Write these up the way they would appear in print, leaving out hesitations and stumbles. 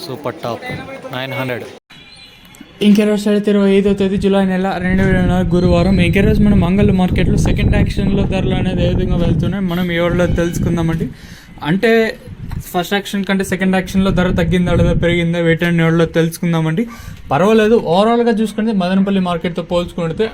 Super top 900. ఇంకే రోజు 25వ తేదీ జూలై నెల 2024 గురువారం. ఇంకే రోజు మనం మంగళ మార్కెట్లో సెకండ్ యాక్షన్లో ధరలు అనేది ఏ విధంగా వెళ్తున్నాయి మనం ఈ రోజులో తెలుసుకుందామండి. అంటే ఫస్ట్ యాక్షన్ కంటే సెకండ్ యాక్షన్లో ధర తగ్గిందా లేదా పెరిగిందా వెయిట్ అండ్ ఎవరిలో తెలుసుకుందామండి. పర్వాలేదు, ఓవరాల్గా చూసుకుంటే మదనపల్లి మార్కెట్తో పోల్చుకుంటే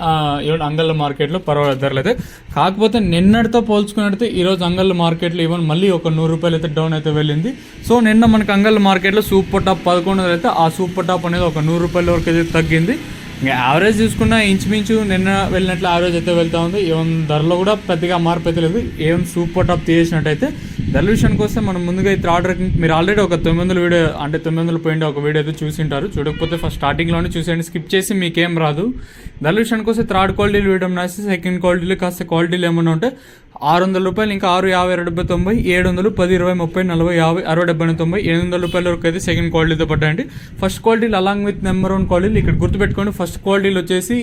ఈవెన్ అంగళ్ళ మార్కెట్లో పర్వాలేదు ధరలు అయితే. కాకపోతే నిన్నటితో పోల్చుకున్నట్టు ఈరోజు అంగళ్ళ మార్కెట్లో ఈవెన్ మళ్ళీ ఒక 100 రూపాయలు అయితే డౌన్ అయితే వెళ్ళింది. సో నిన్న మనకు అంగళ్ళ మార్కెట్లో సూపర్ టాప్ 1100 అయితే ఆ సూపర్ టాప్ అనేది ఒక 100 రూపాయల వరకు అయితే తగ్గింది. ఇంకా యావరేజ్ చూసుకున్నా ఇంచుమించు నిన్న వెళ్ళినట్లు యావరేజ్ అయితే వెళ్తూ ఉంది. ఈవెన్ ధరలో కూడా పెద్దగా మార్పు అయితే లేదు. ఈవెన్ సూపర్ టాప్ తీసేసినట్టయితే ధరల విషయానికి వస్తే మనం ముందుగా అయితే ఆర్డర్ మీరు ఆల్రెడీ ఒక 900 వీడియో అంటే 900 పోయింది ఒక వీడియో అయితే చూసింటారు. చూడకపోతే ఫస్ట్ స్టార్టింగ్లోనే చూసేయండి, స్కిప్ చేసి మీకేం రాదు. ధరల విషయానికి వస్తే థర్డ్ క్వాలిటీలు వీడియో రాసి సెకండ్ క్వాలిటీలు కాస్త క్వాలిటీలు ఏమన్నా ఉంటే 600 రూపాయలు, ఇంకా 6, 50, 70, 90, 700, 10, 20, 30, 40, 50, 60, 70, 90, 800 రూపాయల వరకు అయితే సెకండ్ క్వాలిటీతో పడ్డాయండి. ఫస్ట్ క్వాలిటీలు అలాంగ్ విత్ నెంబర్ 1 క్వాలిటీలు ఇక్కడ గుర్తుపెట్టుకోండి. ఫస్ట్ క్వాలిటీలు వచ్చేసి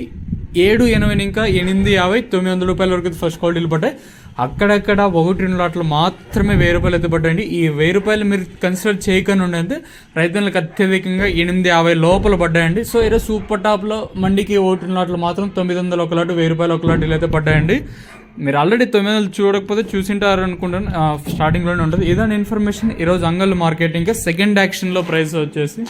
780, ఇంకా 850, 900 రూపాయల వరకు అయితే ఫస్ట్ క్వాలిటీలు పడ్డాయి. అక్కడక్కడ 1-2 లాట్లు మాత్రమే 1000 రూపాయలు అయితే పడ్డాయండి. ఈ 1000 రూపాయలు మీరు కన్సిడర్ చేయకుండా ఉండే రైతులకు అత్యధికంగా 850 లోపల పడ్డాయండి. సో ఈరోజు సూపర్ టాప్లో మండికి 1-2 లాట్లు మాత్రం 900 ఒక లాటు, 1000 రూపాయలు ఒక లాట్లు అయితే పడ్డాయండి. మీరు ఆల్రెడీ 900 చూడకపోతే చూసింటారు అనుకుంటాను, స్టార్టింగ్లోనే ఉంటుంది. ఇదాని ఇన్ఫర్మేషన్ ఈరోజు అంగళ్ళ మార్కెట్ ఇంకా సెకండ్ యాక్షన్లో ప్రైస్ వచ్చేసి